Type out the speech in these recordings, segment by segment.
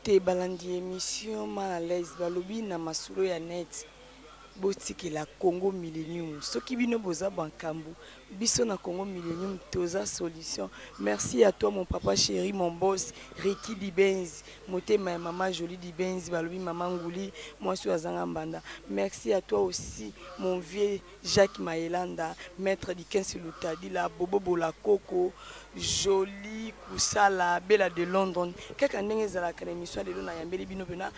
te balandi émission mal à l'aise balobi na masolo ya net botiki la Congo Millennium soki bino boza bankambu biso na Congo Millennium toza solution. Merci à toi mon papa chéri, mon boss Ricky Dibenzi, motema ya maman Jolie Dibenzi balobi maman Nguli moi suis azanga mbanda. Merci à toi aussi mon vieux Jacques Maelanda, maître Dickens Lutadi la Bobo Bola Coco Jolie Kusala Bella de London kaka ndenge ezalaka na émission lelo na yambeli bino pena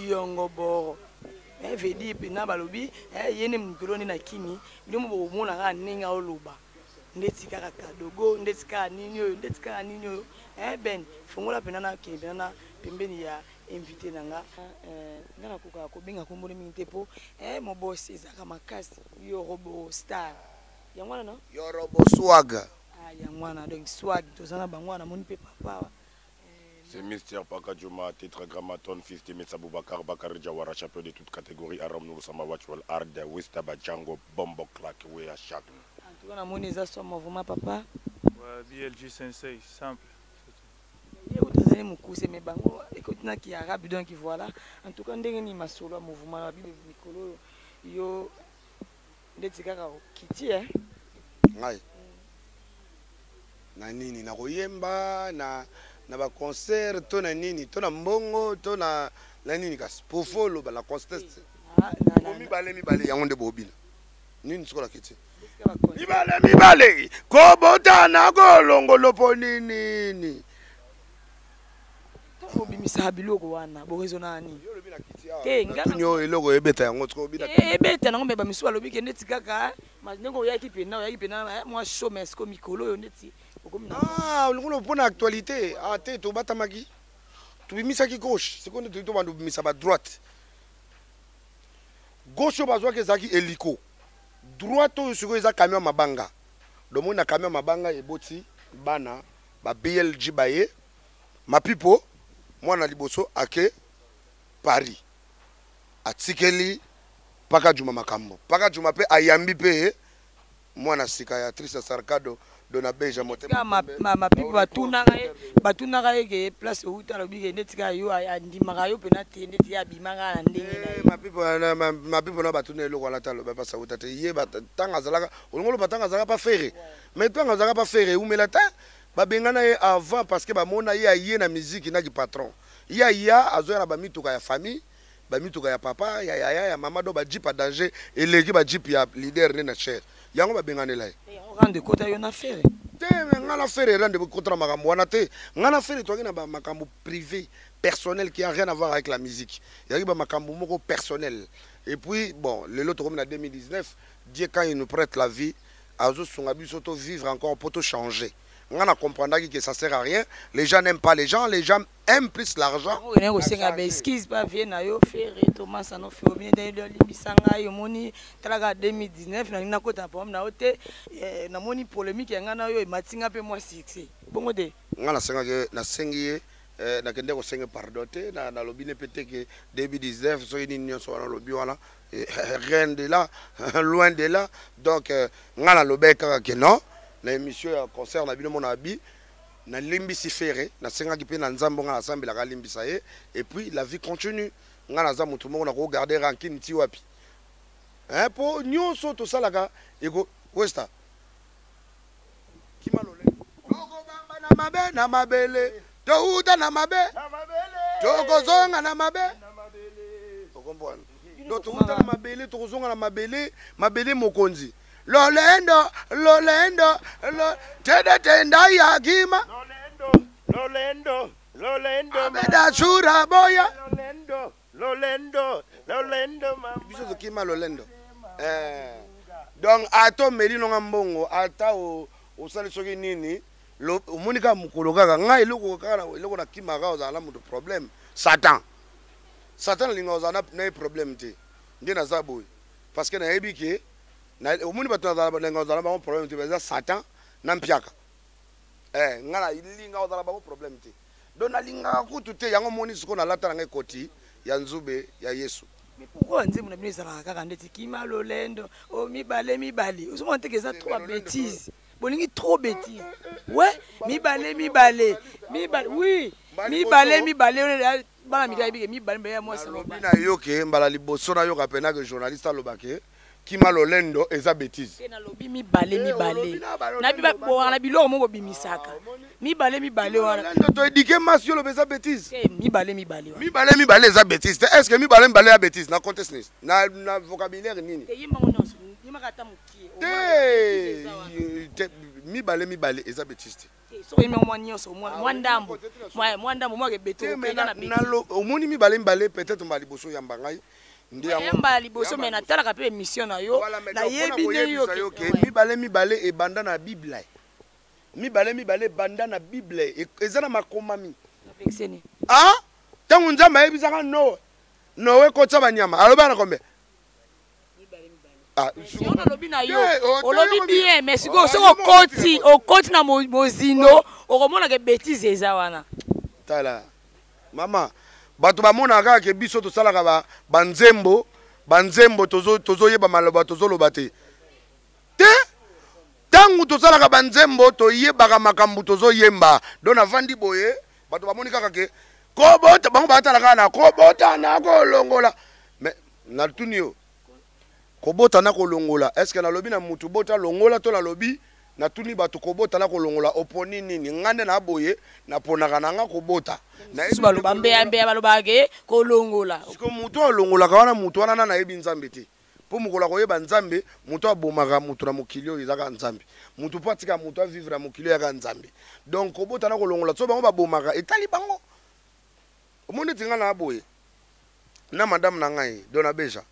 yongo boro vedi pena balobi yene mgroni na kini bino bo mona ka ninga oloba ndeti kaka kadogo ndeti ka nini oyo ben fongola pena na kembena na pembeni ya invité nanga ngana koka ko benga ko mboni mingi po mo boss ezaka makasi yo robo star yangwana no yo robo swag yangwana donc swag tozana bangwana moni pe papa. C'est Mister Pakadjouma, Tetragrammaton, fils de Metsa Boubakar, Bakar Jawara, champion de toute catégorie, Aram Noussama Watchwell, Ard, Westaba Django, Bombo Clack, Wea Chak. En tout cas, on a son mouvement, papa. Ouais, BLG Sensei, simple. Il y a autres années, mais bango, écoute, il y a arabe, donc voilà. En tout cas, on a un masolo, mouvement, la Bible, Nicolo, yo, des tigara, Kitty, hein. Ouais. Na nini, na royemba, na ba concert to na nini to na mbongo to na nini kasi pour follow ba la contest mi bale yango nde bobina nini sikola kiti mi bale ko botana ko longolo po nini to bimisa biloko wana bo raison nani te ngaka nyo eloko ebeta yango tiko bina ebeta nango meba misu alobi ke ndeti kaka ma ndeko ya kipe na moi chômage ko mikolo yo ndeti. Ah, on a une actualité. Ah, tu es batamaki. Tu es mis à gauche. C'est qu'on est mis à droite. Gauche, on va voir que c'est hélico. Droite, on va voir camion mabanga. Donc, on a camion mabanga et boti, bana, ba BLG baye, ma pipo, moi na liboso, ake, Paris. Atikeli, Pakadjouma makambo. Pakadjouma pe, ayambi pe, moi na sika, Trice Sarkado. Dona beja motema ma pipo batuna ga ege place uta lo bige netika yo andimaka yo pena te ndeti ya bimanga na ndenge ma pipo na batuna eloko la talo ba sa uta te ye batanga zalaka olongolo batanga zalaka pa ferre mais tanga zalaka pa ferre ou melata ba bengana ye avant parce que ba mona ye na musique na ki patron ya azoya ba mituka ya famille ba mituka ya papa ya mama do ba jeep danger eleki ba jeep ya leader ne na cher yango ba bengana la rende kota yo na faire te ngana faire rende kota makambo wana te ngana faire to ngina ba makambo privé personnel qui a rien à voir avec la musique yaki ba makambo moko personnel et puis bon le lot comme en 2019 Dieu quand il nous prête la vie azo sunga biso to vivre encore pour tout changer. On a compris que ça sert à rien. Les gens n'aiment pas les gens aiment plus l'argent. On est aussi à excuse pas viens na yo faire Thomas ça no fait au bien de libisanga yo moni traga 2019 na kota pom na ote na moni polémique ngana yo matinga pe moi succès. Bongo de. Ngana senga que na sengi na kende ko senga pardon te na lobine pété que 2019 so ini nyonso na lobi wana rien de là loin de là donc ngana lobeka que non. Na émission ya concert na bino mona abi na limbisi ferré na senga ki pe na nzambo nga na sambela ka limbisa ye et puis la vie continue nga na za mutu moko na ko garder rankine ti wapi po nyonso to salaka ego westa kimalole toko bamba na mabele to uta na mabe toko zonga na mabe to comprendre do to uta na mabele to zonga na mabele mokonzi Lolendo, tenda ya gima. Lolendo. Abeda chura boya. Lolendo, mama. Biso to kima lolendo. Donc ato meli no ngambongo ata o sali soki nini lo monika mukolo kaka ngai loko kaka loko na kima ka ozala muto problème. Satan linga ozala na problème te. Ndina zaboy parce que na ebike na omuni batona za ba problème te beza Satan na mpiaka ngala linga ozala ba problème te dona linga kutu te yango moni siko na lata ngai koti ya nzube ya Yesu. Mais pourquoi nzembo na bino za kaka ndeti kima lolendo o mibale ozo monte que ça trop bêtises bolingi trop bêtises ouais mibale oui mibale bana mika ibike mi bale mbele moi solo bina yoke mbala liboso na yoka pena que journaliste alobake kima lolendo eza bêtise te na lobi mi bale na biba bo na biloko moko bimisaka mi bale wana lolendo to éduquer mas yo lobeza bêtise mi bale eza bêtise est-ce que mi bale ya bêtise na contexte na vocabulaire nini te yima ngonyonso yima kata mukie te mi bale eza bêtise te so yima ngonyonso mwandambo mwa ke beto kenya na beto omoni mi bale peut-être mbali boso yamba ngai yamba liboso mais natalaka pe émission na yo na yebi ne yo mi bale ebanda na bible mi bale banda na bible eza na makomami ah tangu nzamba yebisaka nowe kotsa banyama aloba na kombe on alobi na yo olobi bien mais siko soko okoti na mozindo okomona ke bêtise eza wana tala mama bato bamonaka ke biso tosalaka banzembo tozoyeba maloba tozoloba te tangu tosalaka banzembo toyebaka makambo tozoyemba don avandi boye bato bamoni kaka ke kobota bango batalaka na kobota na kolongola mais natuni yo kobota na kolongola est-ce que nalobi na mutu bota longola to nalobi natuni bato kobota na kolongola oponi nini ngande na boye na ponaka nanga kobota na yesu baloba mbeya balobake kolongola siko mutu olongola kawana mutu wana na yebi nzambe te po mukola koyeba nzambe mutu abomaka mutu na mokilio ezaka nzambe mutu po atika mutu avivre na mokilio yaka nzambe donc kobota na kolongola so bango babomaka etali bango omoni tinga na boye na madame na ngai dona beja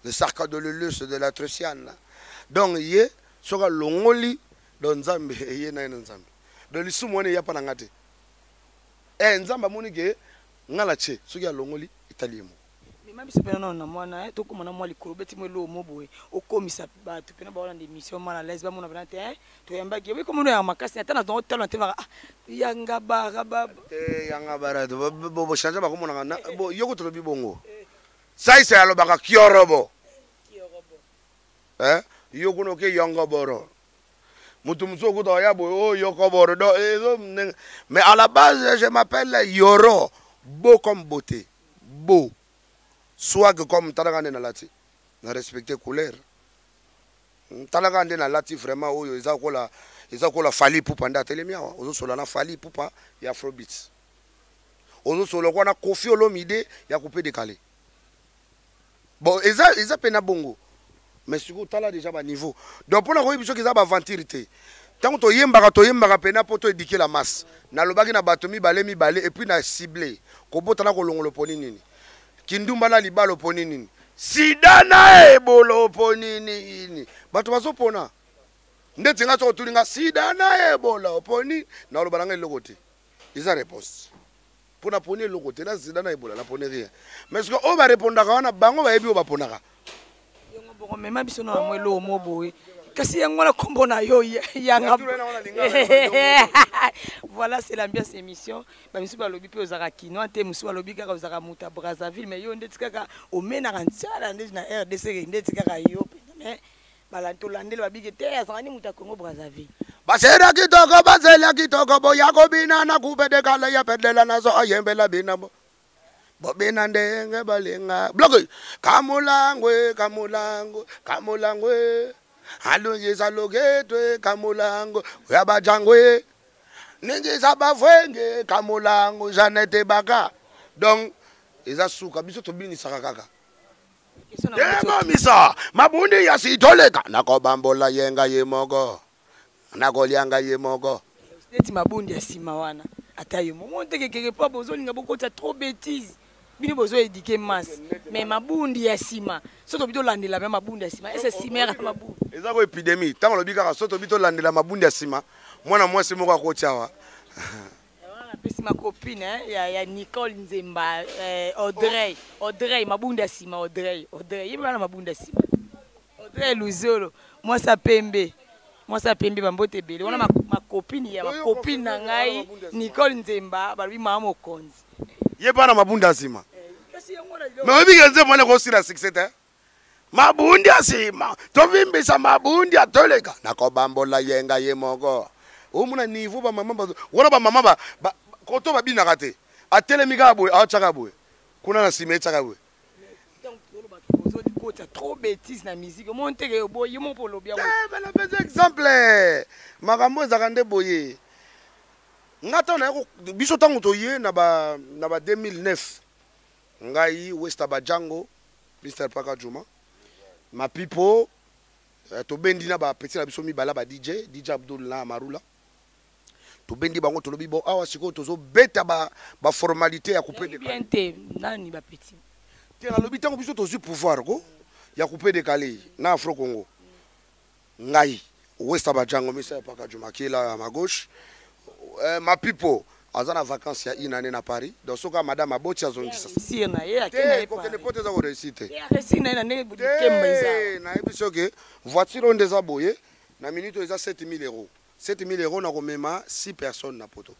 le sarka de l'Eulus de la Truciane donc ye soka longoli don nzambe ye na nzambe do lisumu wana ya pana ngate nzamba moni ke ngala che soki ya longoli italiemo mema biso pena na mwana to komona mwa likolo beti mwe lo moboye okomisa bato pena ba na émission mala les ba mona pena te to yamba ke we komona ya makasi ata na to talent ba yanga bara baba yanga bara bo chanja ba komona na bo yoko to bibongo sai sai alo baka kiorobo yoko no ke yanga boro mutu msoko to ya bo yoko boro do mais à la base je m'appelle Yoro beau comme beauté beau swag comme talagande na lati na respecter couleur talagande na lati vraiment oyo eza kola fali pupa nda telemia ozo sola na fali pupa ya afrobeat ozo sola kwa na Koffi Olomide ya coupé décalé bon eza pena bongo mais siko tala déjà ba niveau donc pour na ko biso kiza ba aventure te tant to yembaka pena poto éduquer la masse na lobaki na bato mibale et puis na ciblé ko botana ko longolo poni nini kindumba na libalo poni nini sida na ebolo poni nini bato bazopona ndeti nga so tulinga sida na ebola poni na lobana ngai lokote isa réponse pour na poni lokote na sida na ebola na poni rien mais ce que on va répondre wana bango ba yebi o baponaka yongo bongo mema biso na mwelo moboye kasi yango na kombo na yo yanga voilà c'est l'ambiance émission ba misu ba lobi pe ozaka kino ante musu ba lobi kaka ozaka muta Brazzaville mais yo ndeti kaka omena kantsala ndeti na RDC ndeti kaka yo mais bala to landelo babike te azangani muta Congo Brazzaville basera kitoko boya ko bina na kubede kala ya pedela nazo ayembela bina bo bobina ndenge balenga bloke kamulangwe alungisa loketwe kamulango uyabajangwe ningisa bavwenge kamulango Janete Baka donc eza suka biso tobinisaka kaka misa mabundi ya sitoleka nakobambola yenga yemogo nakolianga yemogo eti mabundi ya sima wana ata yo monte keke pa bozolinga bokota trop bêtise bino bozo éduquer masse mais mabundi ya sima soto bito landela même mabundi ya sima ese simera mabundi eza ko épidémie tango lobika soto bito landela mabundi ya sima mwana mwasi moko akotiawa wana pesi ma copine ya Nicole Nzemba Audrey mabundi ya sima Audrey yeba na mabundi ya sima Audrey Luzolo mwasa pembe bambote bele wana ma copine ya ma copine na ngai Nicole Nzemba balobi mama mokonzi yeba na mabundi ya sima mais obi kenze mwana ko sira 67 mabundi asima tovimbisa mabundi atoleka nakobambola yenga yemogo omuna niveau ba mama wona ba mama ba koto babinaka te atelemi kaka boye aotyaka boye kuna na nsima etyaka boye trop bêtise na musique monteke boye mo polo bien bana pesa exemple makambo ezaka nde boye nga ntango naye biso ntango toye na ba 2009 ngai Westaba Django Mr Paka Juma Mapipo tobendi na bapeti na biso mibala ba DJ Abdul na Marula tobendi bango tolobi bo awa sikoyo tozobeta baformalité ya couper bien te nani bapeti te nalobi ntango biso tozwi pouvoir ko ya couper décalé na Afro Congo ngai Westaba Django Mr Paka Juma qui est là à ma gauche Mapipo aza na vacances ya une année na Paris donc soka madame aboti azongisa si na ye akena kokende pote za ko réussite si na ne kemba iza na ebiso ke voiture on des aboye na minute eza 7000 euros 7000 euros na komema 6 personnes na poto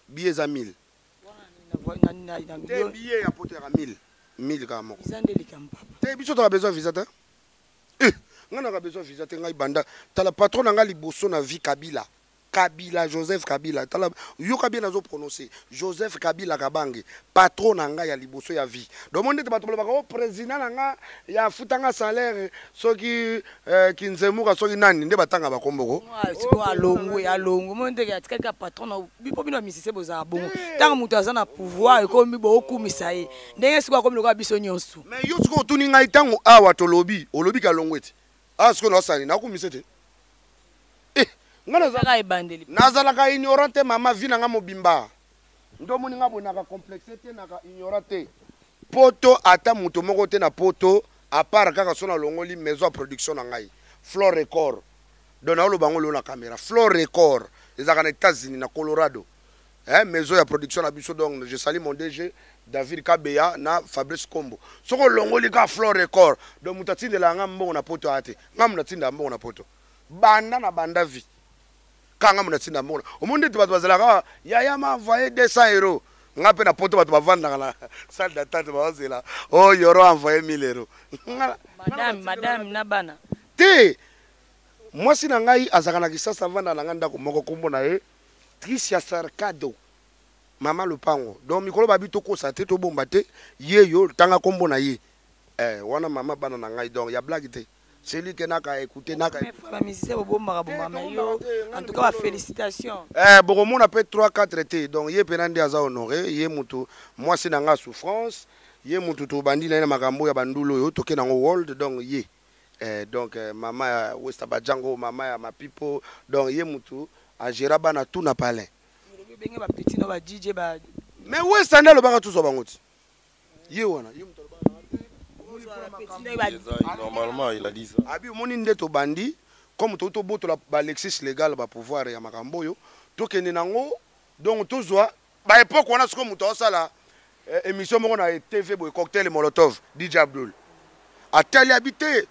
billet za 1000 te billet ya poto ya 1000 ka moko izandeli kampapa te biso to besoin visa te ngana ka besoin visa te ngai banda tala patron nga liboso na vie Kabila Joseph Kabila tala yo Kabila nazo prononcer Joseph Kabila Kabange patron nanga ya liboso ya vie donc monde te bato ba ko président nanga ya futanga salaire soki kinzemuka soki nani nde batanga bakomboko siko alongo monde ke atika patron na bipo bino misise boza bongo tanga mutu azana pouvoir ko mi bo okumisa ye ndenge siko akomi loka biso nyonso mais yo siko tuni ngai tango awa to olobi ka longweti siko na osani na kumise te nazalaka ignorante mama vi nanga mobimba ndo moni nga bonaka complexe te naka ignorante poto ata muto moko te na poto à part kaka sona longoli maison de production na ngai Floor Record donc na lobango lo na caméra Floor Record ezaka na États-Unis na Colorado maison ya production na biso donc je salue mon DG David Kabeya na Fabrice Kombo soko longoli ka Floor Record donc mutatindela nga mbongo na poto ate nga munatinda mbongo na poto banda na banda vi kanga munatinda mbongo omonde te bato bazalaka yaya ma envoyé 200 euros nga pe na poto bato bavanda na salle d'attente bazela oh yoro envoyé 1000 euros madame na bana te mwasi na ngai azaka na kisasa vanda na nganda ko moko kombo na ye Tricia Sarkado mama Lupango donc mikolo babito ko sa te to bomba te ye yo tanga kombo na ye wana mama bana na ngai donc ya blague te celui qui n'a qu'à écouter n'a qu'à en tout cas félicitations bon mon appelle 3-4 été donc yé penande aza honoré yé mutu moi c'est nanga souffrance yé mutu to bandi na makambo ya bandulo yo toke nango world donc yé donc mama Westaba Django mama ya Mapipo donc yé mutu a gérer bana tout na palais benga ba petit no ba DJ ba mais Westanda lo baka tout so bangoti yé wana yé mutu normalement il a dit ça abi moni ndeto bandi comme to boto la Alexis légal ba pouvoir ya makambo yo to kende nango donc tozwa ba époque wana siko muto osala émission moko na TV boy cocktail molotov DJ Abdul atali habité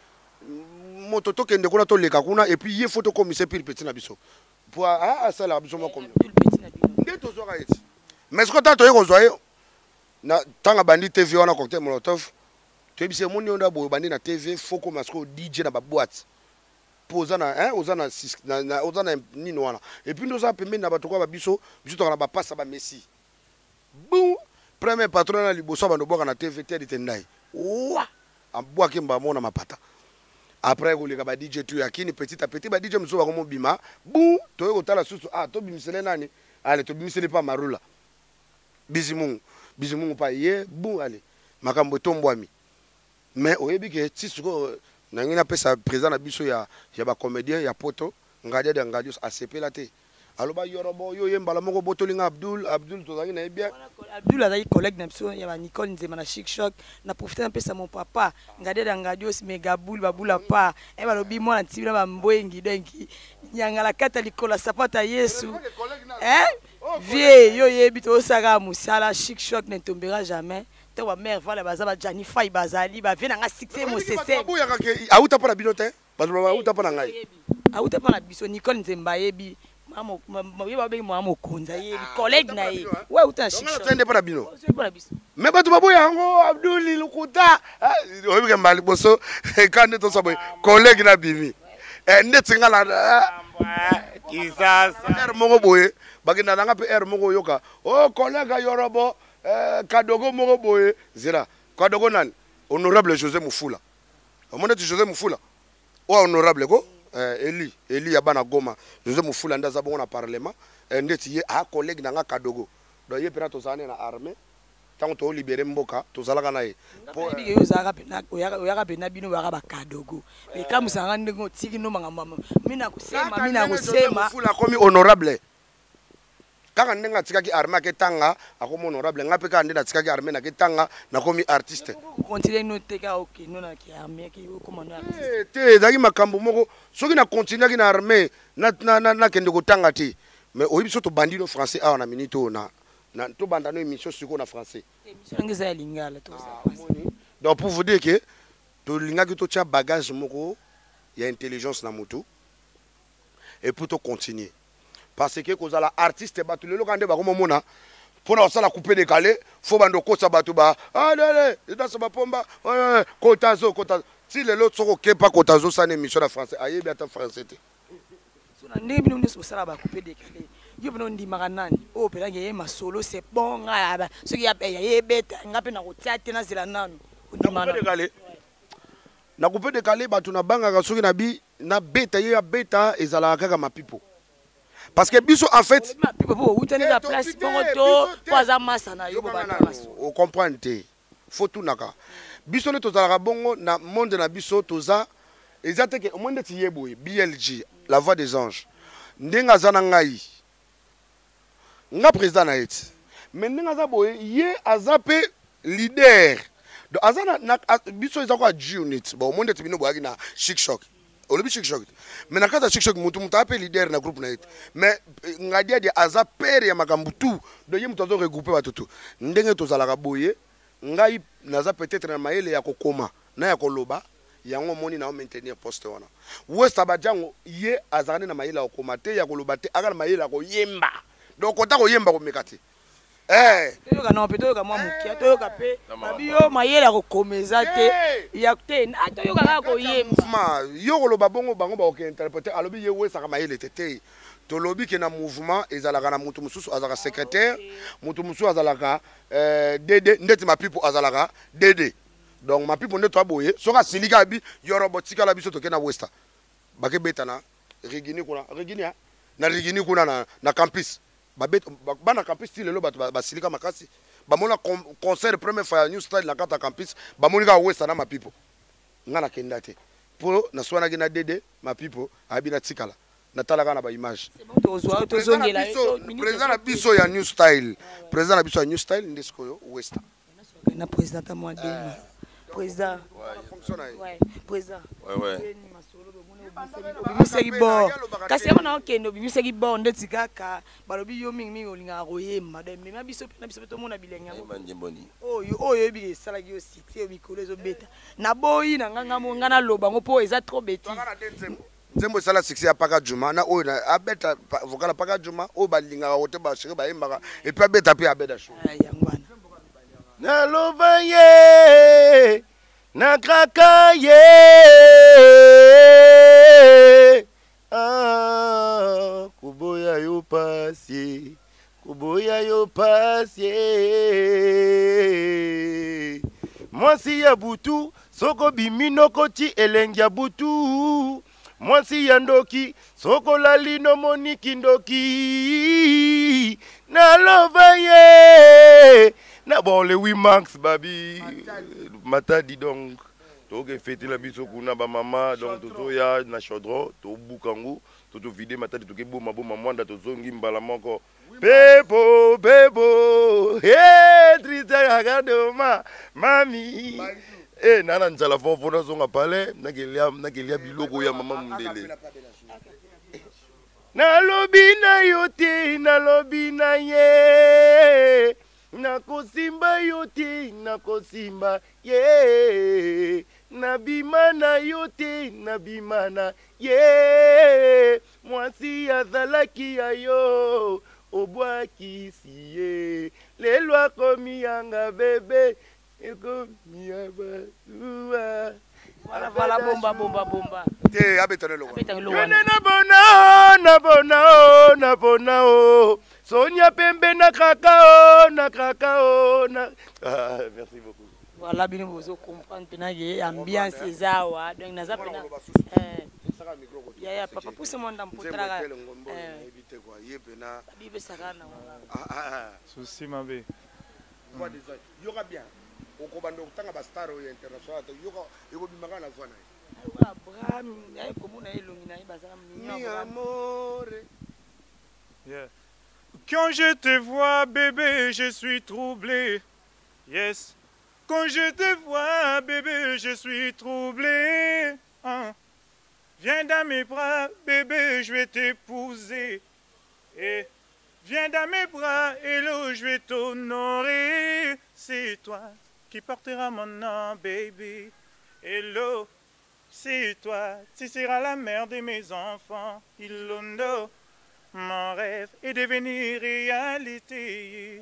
moto to kende kuna to leka kuna et puis yé photo commissaire pile petit na biso pour sala biso moko ndeto zwa eti mais siko tato yeko zwa na tanga bandi TV wana cocktail molotov tu es mon nom d'abord bandi na TV faut comme masco DJ na ba boîte posana ozana ozana nini wana et puis nous a permis na bato kwa ba biso to na ba passa ba Messi bon premier patron na liboso ba ndoboka na TV te ditendai wa ambwa kimba mona mapata après ko leka ba DJ tu yakini petit à petit ba DJ mso ba ko mobima bon to yo tala susu to bimisele nani allez to bimisele pa Marula bizimungu pa ye bon allez makambo tombwami mais oyebi ke tisuko nangina pesa président na biso ya ba comédien ya poto ngadia de ngadios ACP te aloba yorobo yo yembala moko botolinga Abdul to zangi na bien Abdul azali collègue na biso ya ba Nicole Nzema na Chic Choc na profiter na pesa mon papa ngadia de ngadios megabul babula pa balobi mwana tibina ba mbwengi denki nyangala kata likola sapata Yesu vie yo yebi to saka musala Chic Choc ne tombera jamais. Wa mère voilà bazaba Janify bazali ba vient nga succès mo cc abuya kake auta pa na binote bazaba auta pa na ngai auta pa na biso Nicole Nzemba yebi mamo yeba be mo amokonza yebi collègue na ye ouais auta Chic Choc tende pa na bino mais bato babuya ngo Abdul Lukuta oyebi ke mbali boso kande to sabo collègue na bimi ndetinga la kisasa moko boye bakenda nanga pe air moko yoka oh collègue yorobo kadogo moko boye zera kadogo nani honorable José Mufula omone tu José Mufula o honorable ko Eli ya bana Goma José Mufula ndaza bongo na parlement ndeti ye a collègue nanga kadogo do ye pena to zane na armée tant to libérer mboka to zalaka na ye po yo zaka pena oyaka pena bino baka ba kadogo mais comme ça ngande ngo tiki no mangamba mina kusema Mufula komi honorable kaka ndenga tikaki armée ke tanga akomo honorable ngape ka ndena tikaki armée na ke tanga na komi artiste continuer no teka okay no na ki armée ki commandant artiste te zaki makambo moko soki na continuer ki na armée na kende ko tanga ti mais oyibi so to bandino français awa na minute na to bandano émission siko na français émission ngeza ya lingala to donc pour vous dire que to lingaki to tia bagage moko ya intelligence na mutu et pour to continuer parce que kozala artiste batu lelo kande ba komona pona osala couper décalé faut bando kosa batu ba allez ita sa pomba kotazo si lelo tsoko kepa kotazo sa na émission na français ayebi ata français te so na ndenge bino ndeso sala ba couper décalé yo bino ndimaka nani o pela ngeye masolo c'est bon ngaba soki ya yebeta ngape na kotia te na zela nanu ndimana décalé na couper décalé batu na banga soki na bi na beta ye ya beta ezala kaka mapipo. Parce que biso en fait on comprend te faut tout naka biso ne tozalaka bongo na monde na biso toza ezate ke monde ti yeboy BLG la voix des anges ndenga zana ngai nga président na et mais ndenga za boye ye azape leader do azana na biso ezako a unit bon monde ti bino boyaki na chic shock olobi chic shock mais na kaza chic shock mutu appelle leader na groupe na it mais ngadia dia aza père ya makambutu do ye mutu azo regrouper batutu ndenge tozalaka boye ngai naza peut-être na maele ya kokoma na ya koloba yango moni na maintenir poste wana West Abadjango ye azane na maele ya kokoma te ya koloba te aga na maele ya koyemba donc kota koyemba ko mekati toyoka na petoyoka mwa mukia toyoka pe babiyo mayela kokomeza te ya te na toyoka kaka koyemba yo koloba bongo bango ba ko interpréter alobi ye wesaka mayele te tolobi ke na mouvement ezalaka na mutu mususu azalaka secrétaire mutu mususu azalaka DD ndeti mapipo azalaka DD donc mapipo ndeto aboye soka silika bi yorobotika la biso toke na Westa bake beta na Rigini kuna na Rigini kuna na campus bana campus ti lelo bato basilika makasi bamona concert première fois new style na kata campus bamonika Westa na mapipo ngana kenda te pour na swana gina DD mapipo abina tikala natalaka na ba image président na biso ya new style président na biso ya new style ndesko yo Westa na président ta moi dema président ouais président ouais bimiseki bo kasi ona okendo bimiseki bo ndeti kaka balobi yo mingi olinga koyemba de mema biso pe na biso to mona bilenga manjemboni oyo bi sala ki ositi yo bikolo zo beta na boyi na nganga mo ngana loba ngo po eza trop beti nzembo sala succès ya Paka Juma na oyo na abeta vocal Paka Juma o balinga wote ba shiri ba yemba et puis abeta pe abeda show yangwana na lovaye na krakaye kuboya yo pasi mwasi ya butu soko bimino koti elengi ya butu mwasi ya ndoki soko lalino moniki ndoki na lovaye na bon le 8 max babi matadi donc toke fêter la biso kuna ba mama donc toto ya na chaudron to bukangu toto vider matadi toke boma mwanda to zongi mbala moko pepo triste regarde mami nana nzala fofo na zonga pale nakelia biloko ya mama mundele nalobi na yo te nalobi na ye nakosimba yo te nakosimba ye nabima na yo te nabima na ye mwasi azalaki ya yo obwakisi ye lelo akomi yanga bebe ekomi ya basuwa Voilà, bomba. Te abetane lo. Na bona. Sonia Pembe na kakao. Ah, merci beaucoup. Voilà, bien vous comprendre que l'ambiance est ça. Donc naza pena. Ya papa pousse-moi dans potra. Bibe sakana wala. Souci ma bé. Yoga bien. Okobando tanga ba star international yoko bimaka na voix na. Abraham, ya komuna elongi na bazala mignon. Mi amore. Yeah. Quand je te vois, bébé, je suis troublé. Yes. Quand je te vois, bébé, je suis troublé. Hein. Viens dans mes bras, bébé, je vais t'épouser. Et viens dans mes bras, hello, je vais t'honorer. C'est toi qui portera mon nom, baby. Hello, c'est toi, tu seras la mère de mes enfants. Ilondo. Mon rêve est devenu réalité.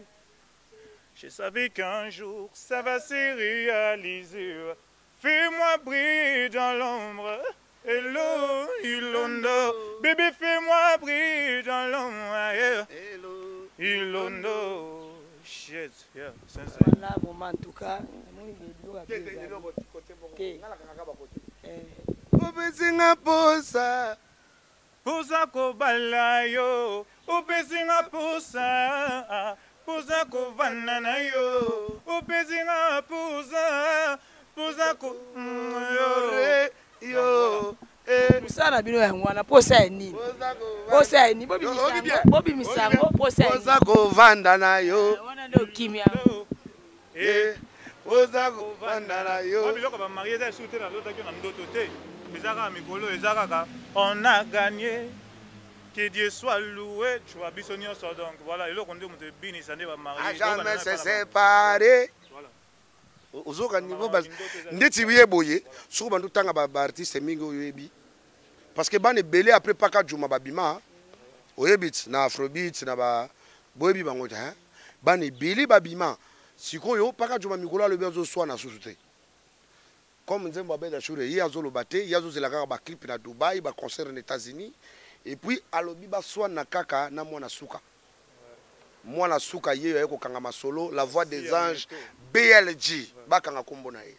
Je savais qu'un jour ça va se réaliser. Fais-moi briller dans l'ombre. Hello, Ilondo. Bébé, fais-moi briller dans l'ombre. Hello, Ilondo. Shit, yeah. Voilà, bon, en tout cas. Posa kobala yo, upesinga posa, posa kovanana yo, upesinga posa ko yo. Musana bino ya ngwana posa nini? Posa nini? Bobi misango posa nini? Posa kovanda na yo. Wana ndo kimia. Posa kovanda na yo. Babiloko ba marié za souté na lota ki na ndoto te. On a gagné, que Dieu soit loué. Tu vois, Bissonnion sort donc. Voilà, et là, on dit que Bini s'en va marier. À jamais se séparer. Ozoka niveau bas. Ndeti biye boye. Soko bandu tanga ba artiste mingi oyebi. Parce que ban ebele après paka juma babima. Oyebit na afrobeat na ba boyebi bango ta. Ban ebele babima. Sikoyo paka juma mikolo le bezo so na susute. Comme Nzembo Abeda Choure, il y a Zolobate, il y a Zolaka, ba clip na Dubaï, ba concert aux États-Unis, et puis alobi ba soin na kaka na mwana suka. Mwana suka ye yeko kangama solo, la voix des anges, BLG, ba kanga kombo na ye.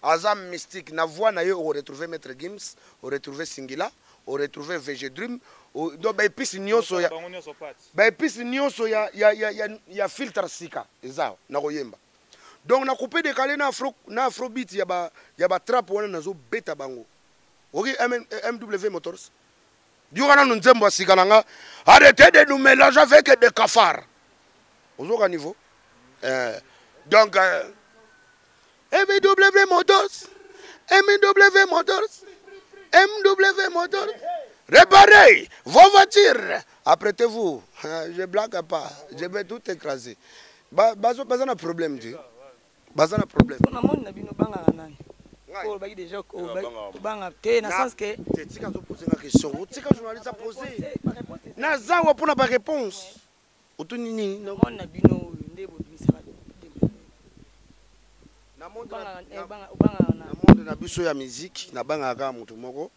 Azam mystique, na voix na ye on retrouver Maître Gims, on retrouver Singila, on retrouver VG Dream, donc ba épice nyonso ya, ba épice nyonso ya filtre sika, ezao na koyemba. Donc na coupé décalé na afrobeat ya ba trap wana nazo beta bango. OK MW Motors. Diora na Nzembo asikananga arrêtez de nous mélanger avec des cafards. Ozoka niveau. Donc MW Motors. Réparez vos voitures. Apprêtez-vous. Je blague pas. Je vais tout écraser. Bazo un problème tu. Bazana problème. On a mon nabino banga nani. Ko ba déjà ko banga te na sens que tika zo poser la question. Tika journaliste a posé. Na zawa pour na ba réponse. Otuni nini? Mon nabino ndebo bisaka. Na monde banga na monde na biso ya musique na banga ka mutu moko.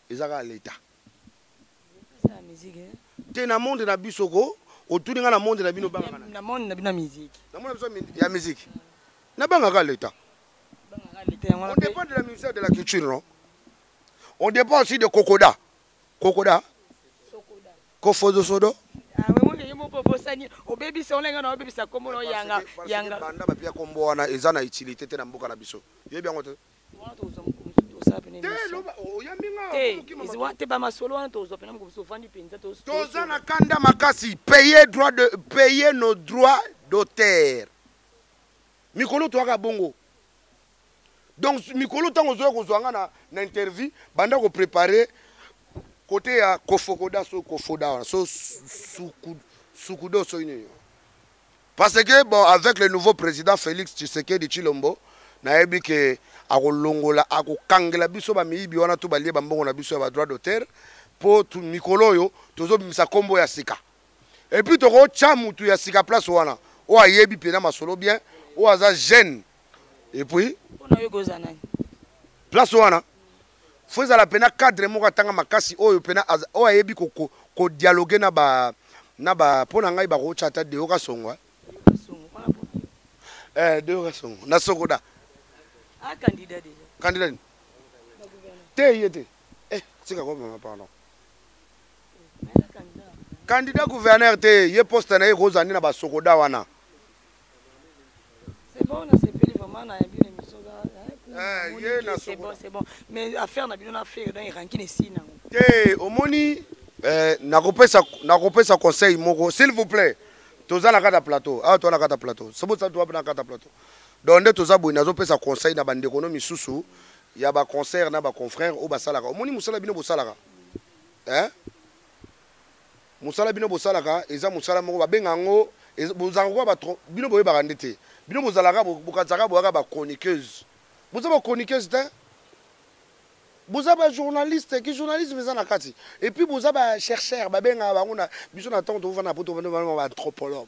Ezaka l'état. Ça musique. Te na monde na biso ko autour na monde na bino banga na monde na bino musique na monde ya musique na banga ka l'état on dépend de la musique de la culture non on dépend aussi de Kokoda Kofodo Sodo ah we mo ke mo proposani o baby sa olenga na o baby sa komo no yanga banda ba pia kombo wana ezana utilité te na mboka na biso yebi yango te Tozana kanda makasi payer nos droits d'auteur. Mikolo toaka bongo. Donc mikolo tango zo kozwanga na interview banda ko préparer côté ya kofokoda so kofoda so sukudo so ini. Parce que bon avec le nouveau président Félix Tshisekedi Tshilombo na yebi ke akolongola akokangela biso ba miyibi wana to balie bambongo na biso ba droit d'auteur po tu mikolo yo tozo bimisa kombo ya sika et puis toko cha mutu ya sika place wana o ayebi pena masolo bien o aza jeune et puis ona yo kozana place wana faut ezala pena cadre moko atanga makasi oyo pena oyo ayebi ko dialoguer na ba pona ngai ba ko chata de oka songwa de oka songo na sokoda candidat déjà candidat te yete sika ko mama pardon candidat gouverneur te ye poste na ye kozani na ba sokoda wana c'est bon on s'appelle vraiment na bien émission c'est bon mais affaire na bino na affaire dans ranking ici na te omoni nakopesa conseil moko s'il vous plaît toza na kata plateau to na kata plateau sobo ça doit na kata plateau donc nde toza boy nazopesa conseil na bande économie susu ya ba concert na ba confrère o basalaka omoni musala bino bosalaka musala bino bosalaka eza musala moko babenga ngo bozango ba bino boye ba ndete bino bozalaka bokazaka boyaka ba chroniqueuse boza ba chroniqueuse te boza ba journaliste qui journalisme eza na kati et puis boza ba chercheur babenga bango na biso na temps to vana poto ba anthropologue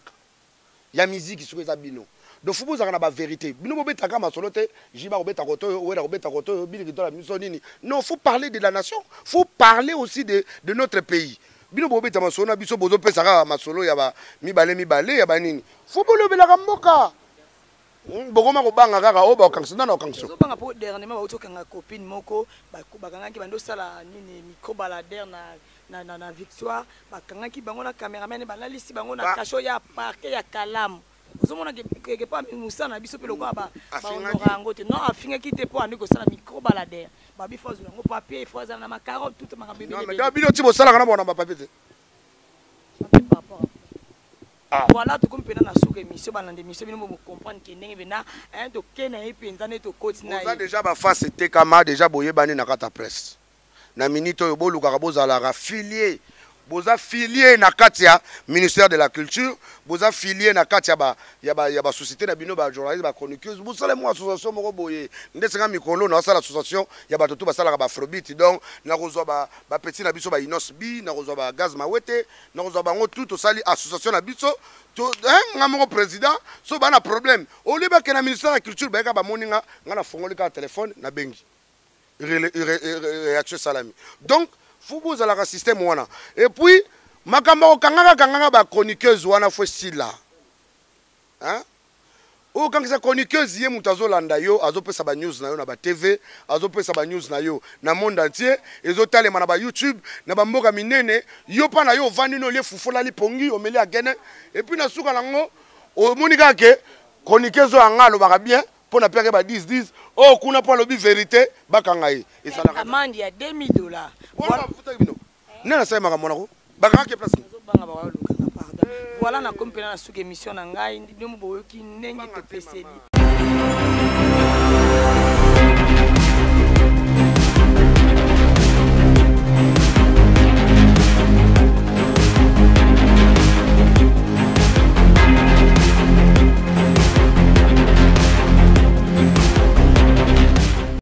ya musique sur eza bino donc faut bozaka na ba vérité bino bobetaka masolo te jiba kobeta koto ou na kobeta koto bili to la miso nini non faut parler de la nation faut parler aussi de notre pays bino bobeta masolo na biso bozo pesaka masolo ya ba mibale ya ba nini faut bolobelaka mboka bokoma kobanga kaka o ba kangsina na kangso banga po dernièrement ba otokanga copine moko bakangaki bando sala nini micro balader na victoire bakangaki bango na cameraman balalisi bango na kasho ya parquet ya Kalamu ozomona ke pa musana na biso pe lokwa ba ngorango te non afingaki te po andi ko sala micro balader ba bi fozo ngo papier fozo na macaron tout makambe non mais da bino ti bo sala kana bona ba papier te voilà tout comme pena na souka émission balande émission bino mo comprendre que ndenge bena to kena e penza ne to kotina on a déjà ba face te kama déjà boyebani na kata presse na minute oyo boluka bozala affilié boza filié na katia ministère de la culture boza filié na katia ya ba société na bino ba journaliste ba chroniqueuse bosala mo association moko boye ndesenga mikolo na sala association ya ba toto basala ba afrobeat donc na kozwa ba petit na biso ba Inos B na kozwa ba Gaz Mawete na kozwa bango tout osali association na biso to ngamo président so bana problème au lieu ba ke na ministère de la culture ba ka ba moninga ngana fongoli ka téléphone na bengi réaction salami donc faut vous aller à système wana et puis makamba kangaka ba chroniqueuse wana fo sila hein o kangisa chroniqueuse ye mutazo landa yo azopesa ba news na yo na ba TV azopesa ba news na yo na monde entier ezotalema na ba YouTube na ba mboka minene yo pa na yo vandi no le fufola li pongi omeli agene et puis na suka nango o monika ke chroniqueuse angalo ba bien pour na pere ba 10 oh kuna pa lobi vérité bakanga ye esalaka amende ya $2000 voilà futa bino nana sai maka monako bakanga ke place banga ba luka pardon voilà na kompena na suka émission na ngai ndimo boyoki ndenge to peseli